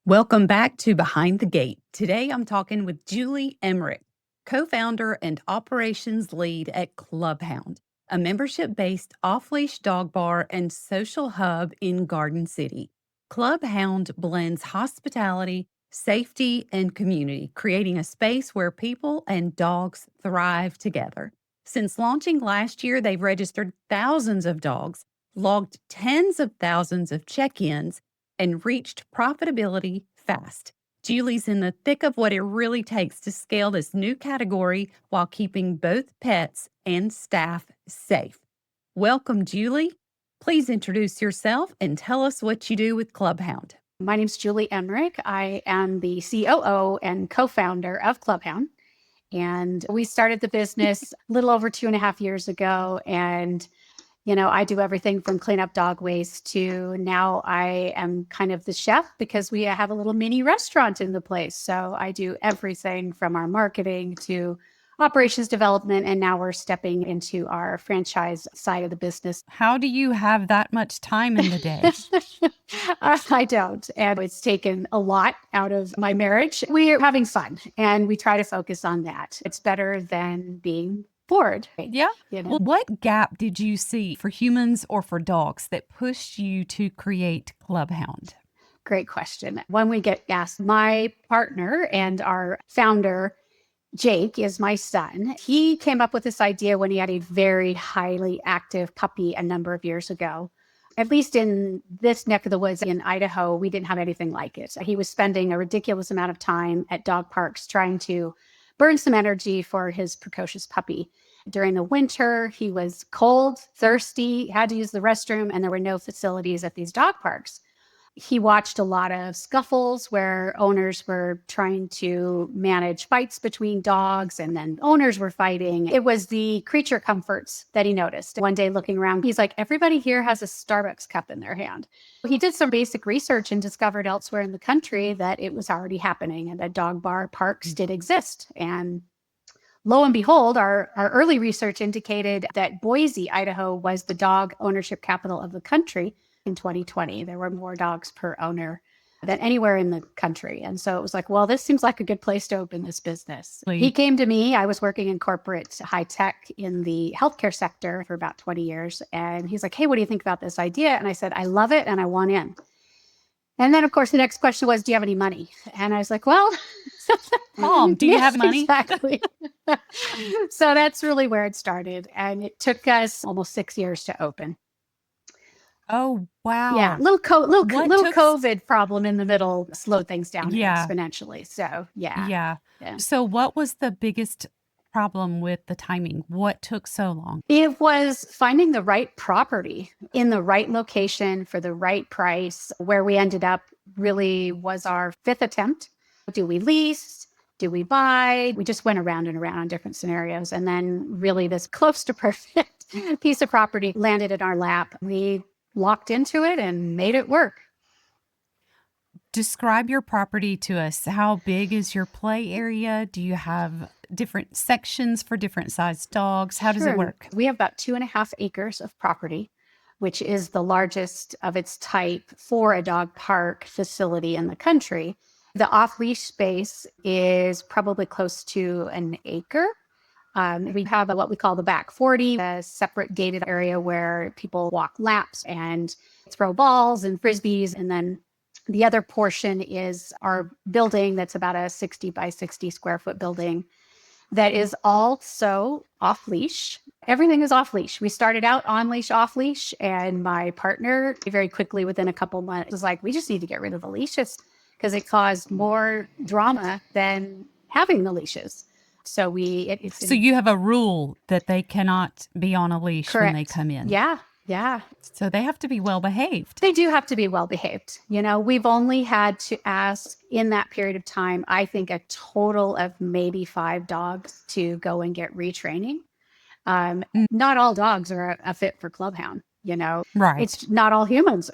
Welcome back to Behind the Gate. Today I'm talking with Julie Emerick, co-founder and operations lead at Hound, a membership-based off-leash dog bar and social hub in Garden City. Hound blends hospitality, safety, and community, creating a space where people and dogs thrive together. Since launching last year, they've registered thousands of dogs, logged tens of thousands of check-ins, and reached profitability fast. Julie's in the thick of what it really takes to scale this new category while keeping both pets and staff safe. Welcome, Julie. Please introduce yourself and tell us what you do with Hound. My name is Julie Emerick. I am the COO and co-founder of Hound. And we started the business a little over 2.5 years ago. And I do everything from clean up dog waste to now I am kind of the chef because we have a little mini restaurant in the place. So I do everything from our marketing to operations development. And now we're stepping into our franchise side of the business. How do you have that much time in the day? I don't. And it's taken a lot out of my marriage. We're having fun and we try to focus on that. It's better than being bored. Yeah. Well, what gap did you see for humans or for dogs that pushed you to create Hound? Great question. When we get asked, my partner and our founder, Jake, is my son. He came up with this idea when he had a very highly active puppy a number of years ago. At least in this neck of the woods in Idaho, we didn't have anything like it. He was spending a ridiculous amount of time at dog parks trying to burn some energy for his precocious puppy. During the winter, he was cold, thirsty, had to use the restroom, and there were no facilities at these dog parks. He watched a lot of scuffles where owners were trying to manage fights between dogs and then owners were fighting. It was the creature comforts that he noticed. One day looking around, he's like, everybody here has a Starbucks cup in their hand. He did some basic research and discovered elsewhere in the country that it was already happening and that dog bar parks did exist. And lo and behold, our early research indicated that Boise, Idaho was the dog ownership capital of the country. In 2020, there were more dogs per owner than anywhere in the country. And so it was like, well, this seems like a good place to open this business. He came to me. I was working in corporate high tech in the healthcare sector for about 20 years. And he's like, hey, what do you think about this idea? And I said, I love it. And I want in. And then, of course, the next question was, do you have any money? And I was like, well, Mom, do you have money? Exactly. So that's really where it started. And it took us almost 6 years to open. Oh, wow. Yeah. Little COVID problem in the middle slowed things down exponentially. So, yeah. So what was the biggest problem with the timing? What took so long? It was finding the right property in the right location for the right price. Where we ended up really was our 5th attempt. Do we lease? Do we buy? We just went around and around on different scenarios. And then really this close to perfect piece of property landed in our lap. We locked into it and made it work. Describe your property to us. How big is your play area? Do you have different sections for different sized dogs? How does it work? We have about 2.5 acres of property, which is the largest of its type for a dog park facility in the country. The off-leash space is probably close to an acre. We have what we call the back 40, a separate gated area where people walk laps and throw balls and frisbees. And then the other portion is our building that's about a 60 by 60 square foot building that is also off leash. Everything is off leash. We started out on leash, off leash, and my partner very quickly within a couple months was like, we just need to get rid of the leashes because it caused more drama than having the leashes. So So you have a rule that they cannot be on a leash Correct. when they come in. Yeah. So they have to be well behaved. They do have to be well behaved. We've only had to ask in that period of time, I think a total of maybe 5 dogs to go and get retraining. Not all dogs are a fit for Hound. Right. It's not all humans.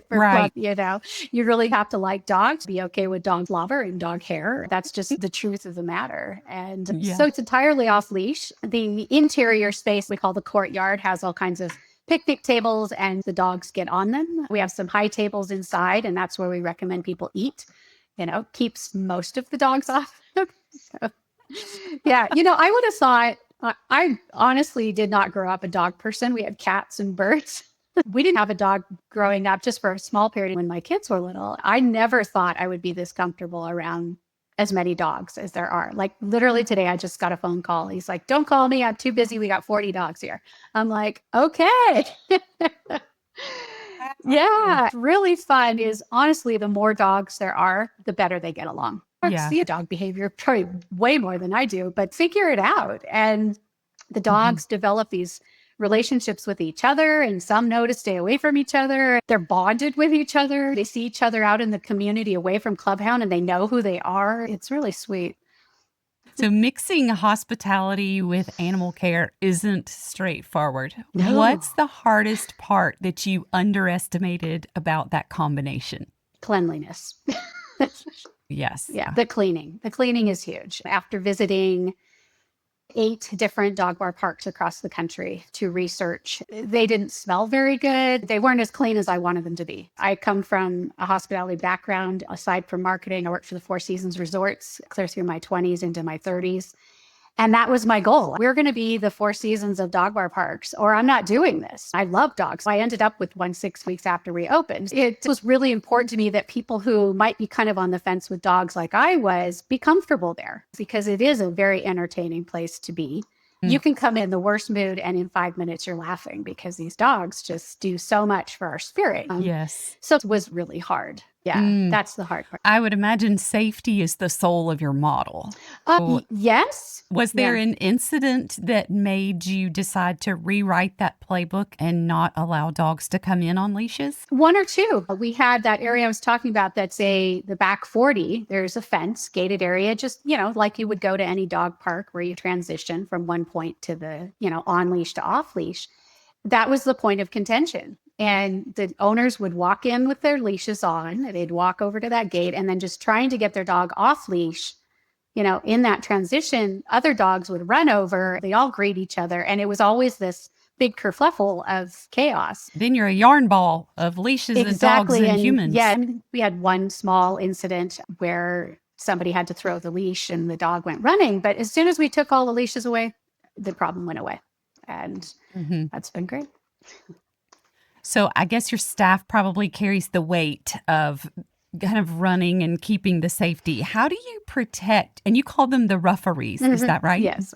Right. You really have to like dogs, be okay with dog slobber and dog hair. That's just the truth of the matter. And so it's entirely off leash. The interior space we call the courtyard has all kinds of picnic tables and the dogs get on them. We have some high tables inside, and that's where we recommend people eat. Keeps most of the dogs off. So, yeah, I would have thought, I honestly did not grow up a dog person. We had cats and birds. We didn't have a dog growing up, just for a small period when my kids were little. I never thought I would be this comfortable around as many dogs as there are. Like literally today, I just got a phone call. He's like, "Don't call me. I'm too busy. We got 40 dogs here." I'm like, okay. Yeah, really fun is honestly, the more dogs there are, the better they get along. I see a dog behavior probably way more than I do, but figure it out. And the dogs develop these relationships with each other, and some know to stay away from each other. They're bonded with each other. They see each other out in the community away from Clubhound, and they know who they are. It's really sweet. So mixing hospitality with animal care isn't straightforward. No. What's the hardest part that you underestimated about that combination? Cleanliness. Yes. Yeah, the cleaning. The cleaning is huge. After visiting 8 different dog bar parks across the country to research, they didn't smell very good. They weren't as clean as I wanted them to be. I come from a hospitality background. Aside from marketing, I worked for the Four Seasons Resorts clear through my 20s into my 30s. And that was my goal. We're going to be the Four Seasons of dog bar parks, or I'm not doing this. I love dogs. I ended up with one 6 weeks after we opened. It was really important to me that people who might be kind of on the fence with dogs like I was be comfortable there, because it is a very entertaining place to be. You can come in the worst mood and in 5 minutes you're laughing, because these dogs just do so much for our spirit. Yes. So it was really hard. Yeah, that's the hard part. I would imagine safety is the soul of your model. Yes. Was there an incident that made you decide to rewrite that playbook and not allow dogs to come in on leashes? 1 or 2. We had that area I was talking about that's the back 40. There's a fence, gated area, just, like you would go to any dog park where you transition from one point to the, on leash to off leash. That was the point of contention. And the owners would walk in with their leashes on. They'd walk over to that gate, and then just trying to get their dog off leash, in that transition, other dogs would run over. They all greet each other. And it was always this big kerfluffle of chaos. Then you're a yarn ball of leashes and dogs and humans. Yeah, we had one small incident where somebody had to throw the leash and the dog went running. But as soon as we took all the leashes away, the problem went away. And that's been great. So I guess your staff probably carries the weight of kind of running and keeping the safety. How do you protect, and you call them the referees, is that right? Yes.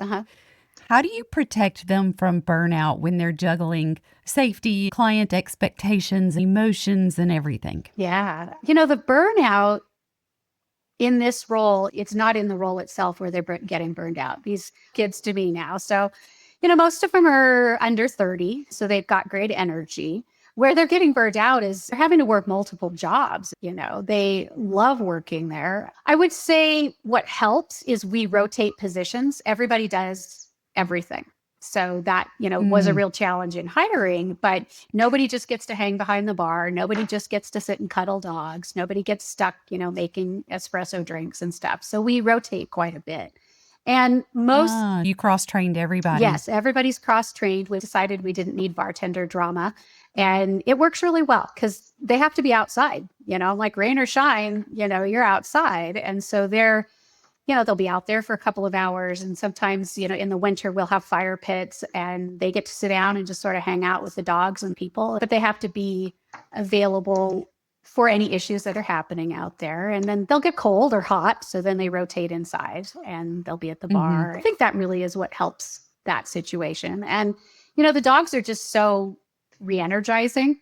How do you protect them from burnout when they're juggling safety, client expectations, emotions, and everything? Yeah. The burnout in this role, it's not in the role itself where they're getting burned out. These kids to me now. So, most of them are under 30, so they've got great energy. Where they're getting burned out is they're having to work multiple jobs. They love working there. I would say what helps is we rotate positions. Everybody does everything. So that, was a real challenge in hiring, but nobody just gets to hang behind the bar. Nobody just gets to sit and cuddle dogs. Nobody gets stuck, making espresso drinks and stuff. So we rotate quite a bit. And you cross-trained everybody. Yes, everybody's cross-trained. We decided we didn't need bartender drama. And it works really well because they have to be outside, like rain or shine, you're outside. And so they'll be out there for a couple of hours. And sometimes, in the winter, we'll have fire pits and they get to sit down and just sort of hang out with the dogs and people. But they have to be available for any issues that are happening out there. And then they'll get cold or hot. So then they rotate inside and they'll be at the bar. I think that really is what helps that situation. And, the dogs are just so re-energizing.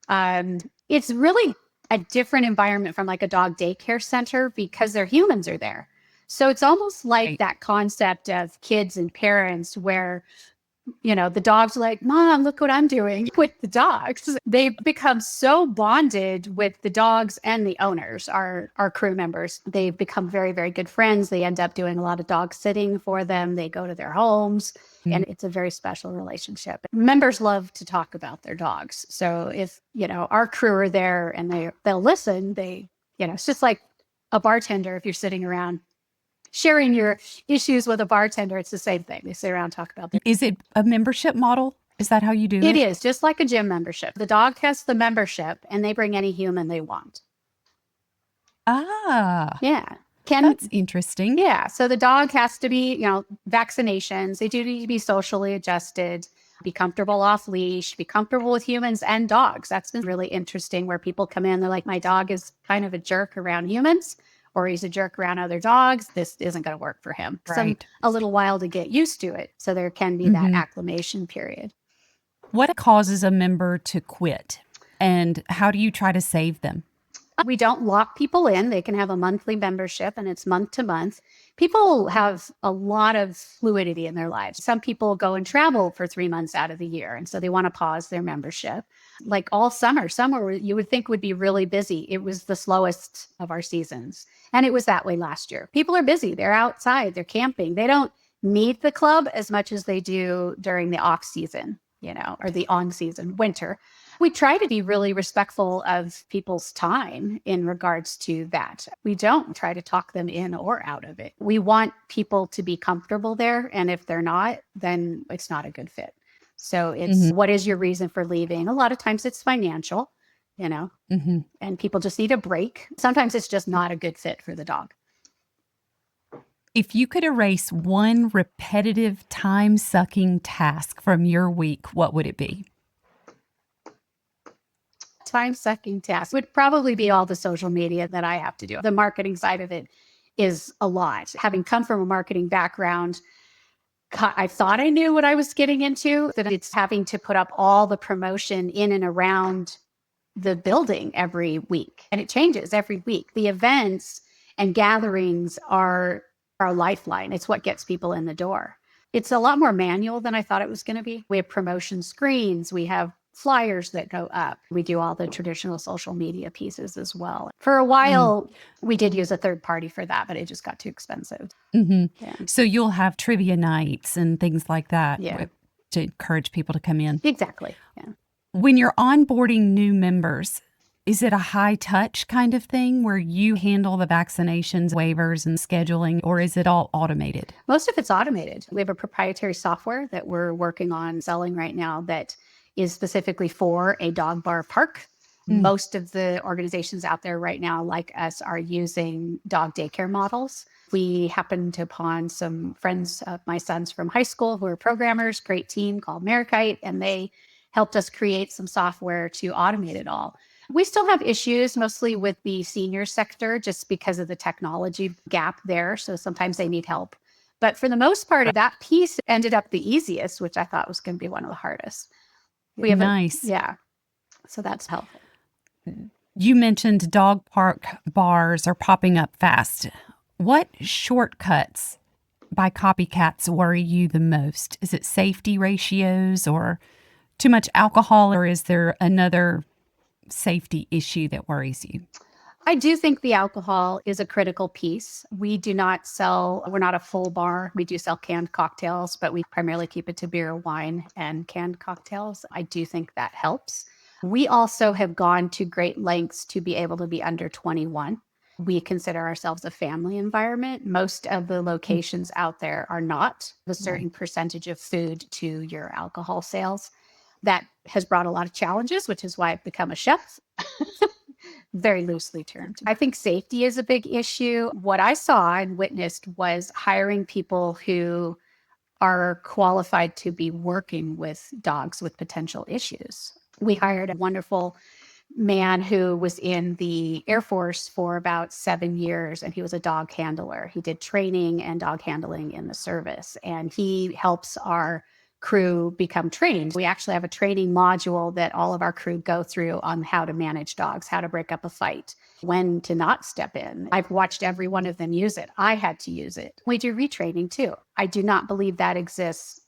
It's really a different environment from like a dog daycare center because their humans are there. So it's almost like that concept of kids and parents where, the dog's like, "Mom, look what I'm doing with the dogs." They've become so bonded with the dogs and the owners, our crew members. They've become very, very good friends. They end up doing a lot of dog sitting for them. They go to their homes and it's a very special relationship. Members love to talk about their dogs. So if, our crew are there and they'll listen, it's just like a bartender. If you're sitting around sharing your issues with a bartender, it's the same thing. They sit around and talk about them. Is it a membership model? Is that how you do It it? is just like a gym membership. The dog has the membership and they bring any human they want. Ah, Yeah. Can that's interesting. Yeah. So the dog has to be, vaccinations. They do need to be socially adjusted, be comfortable off leash, be comfortable with humans and dogs. That's been really interesting where people come in, they're like, my dog is kind of a jerk around humans or he's a jerk around other dogs. This isn't going to work for him. Right. A little while to get used to it. So there can be that Mhm. acclimation period. What causes a member to quit, and how do you try to save them? We don't lock people in. They can have a monthly membership and it's month to month. People have a lot of fluidity in their lives. Some people go and travel for 3 months out of the year. And so they want to pause their membership. Like all summer you would think would be really busy. It was the slowest of our seasons. And it was that way last year. People are busy. They're outside, they're camping. They don't need the club as much as they do during the off season, or the on season, winter. We try to be really respectful of people's time in regards to that. We don't try to talk them in or out of it. We want people to be comfortable there. And if they're not, then it's not a good fit. So it's Mhm, what is your reason for leaving? A lot of times it's financial, mhm. and people just need a break. Sometimes it's just not a good fit for the dog. If you could erase one repetitive, time-sucking task from your week, what would it be? Time sucking task would probably be all the social media that I have to do. The marketing side of it is a lot. Having come from a marketing background, I thought I knew what I was getting into, that it's having to put up all the promotion in and around the building every week. And it changes every week. The events and gatherings are our lifeline. It's what gets people in the door. It's a lot more manual than I thought it was going to be. We have promotion screens, we have flyers that go up. We do all the traditional social media pieces as well. For a Mm, while, we did use a third party for that, but it just got too expensive. mhm. Yeah. So you'll have trivia nights and things like that Yeah, to encourage people to come in. exactly. Yeah. When you're onboarding new members, is it a high touch kind of thing where you handle the vaccinations, waivers, and scheduling, or is it all automated? Most of it's automated. We have a proprietary software that we're working on selling right now that is specifically for a dog bar park. Mm, Most of the organizations out there right now, like us, are using dog daycare models. We happened upon some friends of my sons from high school who are programmers, great team called Emerick, and they helped us create some software to automate it all. We still have issues mostly with the senior sector just because of the technology gap there. So sometimes they need help. But for the most part, that piece ended up the easiest, which I thought was going to be one of the hardest. We have nice. yeah. So that's helpful. You mentioned dog park bars are popping up fast. What shortcuts by copycats worry you the most? Is it safety ratios or too much alcohol, or is there another safety issue that worries you? I do think the alcohol is a critical piece. We're not a full bar. We do sell canned cocktails, but we primarily keep it to beer, wine, and canned cocktails. I do think that helps. We also have gone to great lengths to be able to be under 21. We consider ourselves a family environment. Most of the Mm, locations out there are not a right. certain percentage of food to your alcohol sales. That has brought a lot of challenges, which is why I've become a chef. Very loosely termed. I think safety is a big issue. What I saw and witnessed was hiring people who are qualified to be working with dogs with potential issues. We hired a wonderful man who was in the Air Force for about 7 years, and he was a dog handler. He did training and dog handling in the service, and he helps our crew become trained. We actually have a training module that all of our crew go through on how to manage dogs, how to break up a fight, when to not step in. I've watched every one of them use it. I had to use it. We do retraining too. I do not believe that exists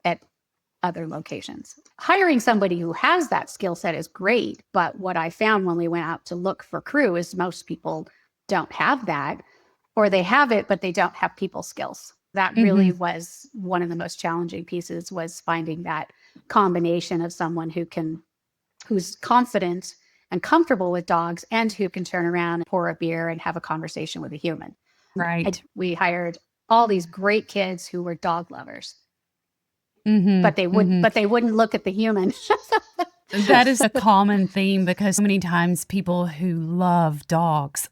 at other locations. Hiring somebody who has that skill set is great, but what I found when we went out to look for crew is most people don't have that, or they have it but they don't have people skills. That really Mhm. was one of the most challenging pieces, was finding that combination of someone who's confident and comfortable with dogs and who can turn around, pour a beer and have a conversation with a human. Right. We hired all these great kids who were dog lovers. Mm-hmm. Mm-hmm. but they wouldn't look at the human. That is a common theme because so many times people who love dogs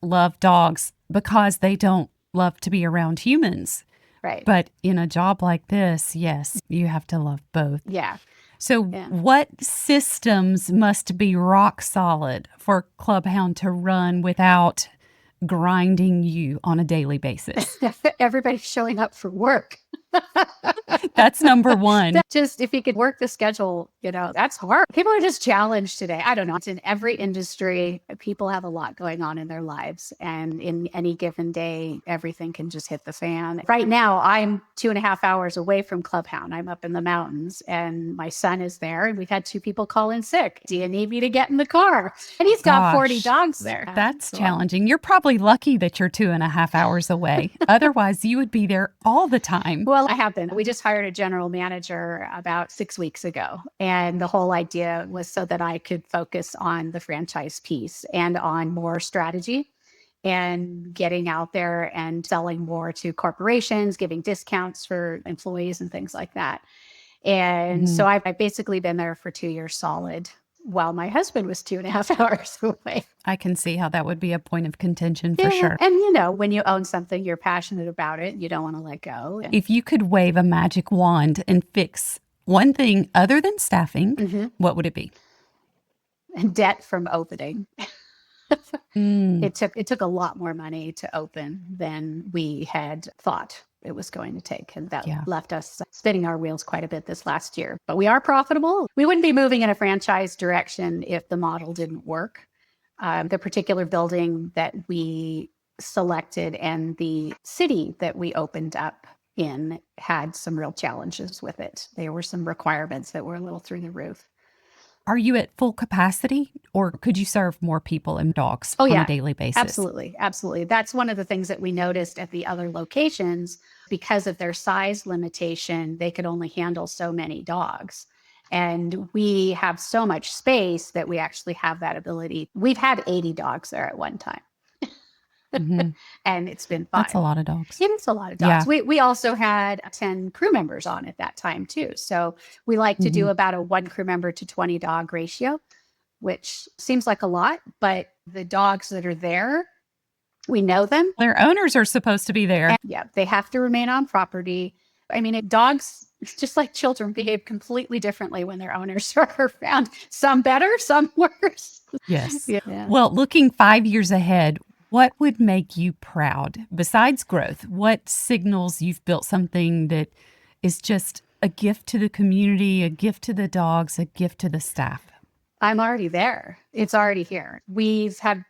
because they don't love to be around humans. Right. But in a job like this, yes, you have to love both. Yeah. So, Yeah. what systems must be rock solid for Clubhound to run without grinding you on a daily basis? Everybody's showing up for work. That's number one. Just if you could work the schedule, that's hard. People are just challenged today. I don't know. It's in every industry. People have a lot going on in their lives. And in any given day, everything can just hit the fan. Right now, I'm 2.5 hours away from Clubhound. I'm up in the mountains and my son is there. And we've had 2 people call in sick. Do you need me to get in the car? And he's got 40 dogs there. That's challenging. You're probably lucky that you're 2.5 hours away. Otherwise, you would be there all the time. Well, I have been. We just hired a general manager about 6 weeks ago. And the whole idea was so that I could focus on the franchise piece and on more strategy and getting out there and selling more to corporations, giving discounts for employees and things like that. And so I've basically been there for 2 years solid while my husband was 2.5 hours away. I can see how that would be a point of contention for sure. And when you own something, you're passionate about it. You don't want to let go. If you could wave a magic wand and fix one thing other than staffing, what would it be? And debt from opening. It took a lot more money to open than we had thought it was going to take. And that left us spinning our wheels quite a bit this last year. But we are profitable. We wouldn't be moving in a franchise direction if the model didn't work. The particular building that we selected and the city that we opened up in had some real challenges with it. There were some requirements that were a little through the roof. Are you at full capacity or could you serve more people and dogs on a daily basis? Absolutely. Absolutely. That's one of the things that we noticed at the other locations. Because of their size limitation, they could only handle so many dogs. And we have so much space that we actually have that ability. We've had 80 dogs there at one time. And it's been fun. That's a lot of dogs. It is a lot of dogs. We also had 10 crew members on at that time too. So we like to do about a 1 crew member to 20 dog ratio, which seems like a lot, but the dogs that are there, we know them. Their owners are supposed to be there. And, they have to remain on property. I mean, dogs, just like children, behave completely differently when their owners are around. Some better, some worse. Yes. Well, looking 5 years ahead, what would make you proud besides growth? What signals you've built something that is just a gift to the community, a gift to the dogs, a gift to the staff? I'm already there. It's already here. We've had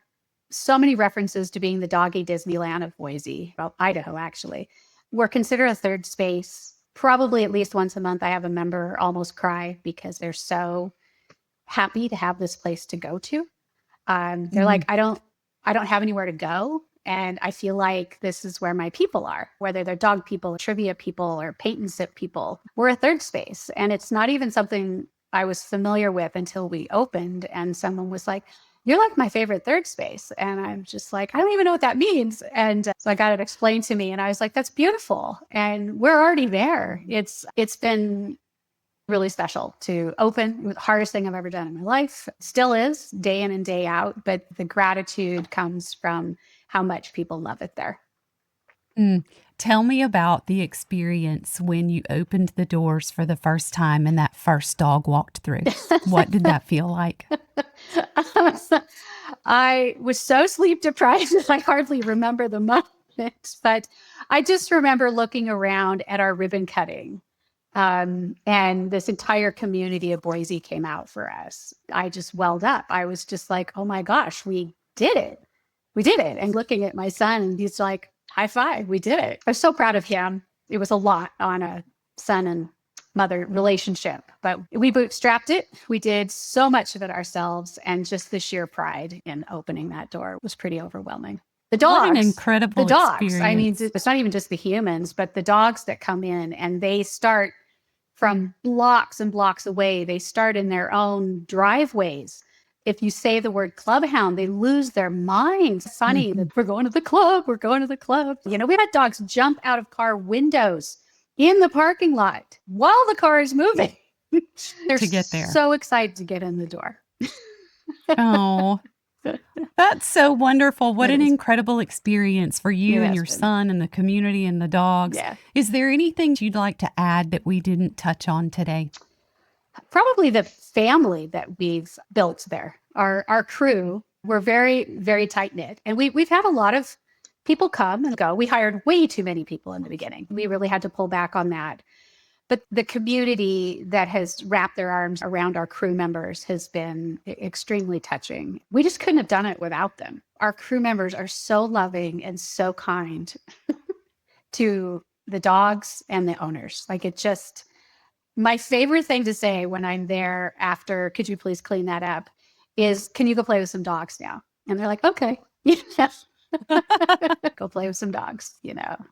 so many references to being the doggy Disneyland of Boise, well, Idaho, actually. We're considered a third space. Probably at least once a month, I have a member almost cry because they're so happy to have this place to go to. They're like, I don't have anywhere to go. And I feel like this is where my people are, whether they're dog people, trivia people, or paint and sip people. We're a third space. And it's not even something I was familiar with until we opened. And someone was like, you're like my favorite third space. And I'm just like, I don't even know what that means. And so I got it explained to me. And I was like, that's beautiful. And we're already there. It's been really special to open. It was the hardest thing I've ever done in my life. Still is, day in and day out. But the gratitude comes from how much people love it there. Tell me about the experience when you opened the doors for the first time and that first dog walked through. What did that feel like? I was so sleep deprived that I hardly remember the moment. But I just remember looking around at our ribbon cutting. And this entire community of Boise came out for us. I just welled up. I was just like, oh my gosh, we did it. We did it. And looking at my son, and he's like, high five, we did it. I was so proud of him. It was a lot on a son and mother relationship, but we bootstrapped it. We did so much of it ourselves. And just the sheer pride in opening that door was pretty overwhelming. The dogs, what an incredible experience. I mean, it's not even just the humans, but the dogs that come in and they start from blocks and blocks away. They start in their own driveways. If you say the word clubhound, they lose their minds. Funny that we're going to the club. We're going to the club. You know, we had dogs jump out of car windows in the parking lot while the car is moving. They're To get there. so excited to get in the door. Oh, that's so wonderful. What It an is. incredible experience for you It and has your been. son and the community and the dogs. Yeah. Is there anything you'd like to add that we didn't touch on today? Probably the family that we've built there. Our crew, we're very, very tight knit. And we've had a lot of people come and go. We hired way too many people in the beginning. We really had to pull back on that. But the community that has wrapped their arms around our crew members has been extremely touching. We just couldn't have done it without them. Our crew members are so loving and so kind to the dogs and the owners. Like, it just, my favorite thing to say when I'm there after, could you please clean that up, is, can you go play with some dogs now? And they're like, okay. Go play with some dogs,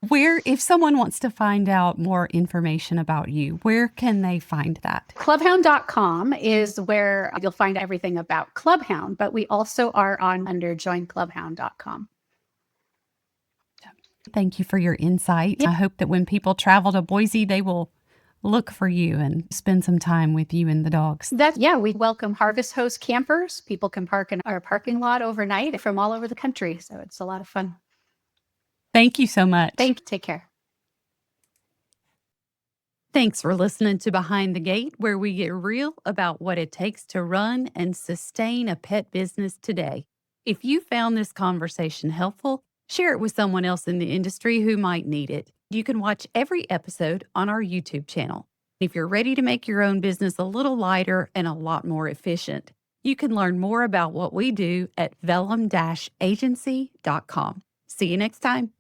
Where, if someone wants to find out more information about you, where can they find that? Clubhound.com is where you'll find everything about Clubhound, but we also are on under joinclubhound.com. Thank you for your insight. I hope that when people travel to Boise, they will look for you and spend some time with you and the dogs. We welcome Harvest Host campers. People can park in our parking lot overnight from all over the country. So it's a lot of fun. Thank you so much. Take care. Thanks for listening to Behind the Gate, where we get real about what it takes to run and sustain a pet business today. If you found this conversation helpful, share it with someone else in the industry who might need it. You can watch every episode on our YouTube channel. If you're ready to make your own business a little lighter and a lot more efficient, you can learn more about what we do at vellum-agency.com. See you next time.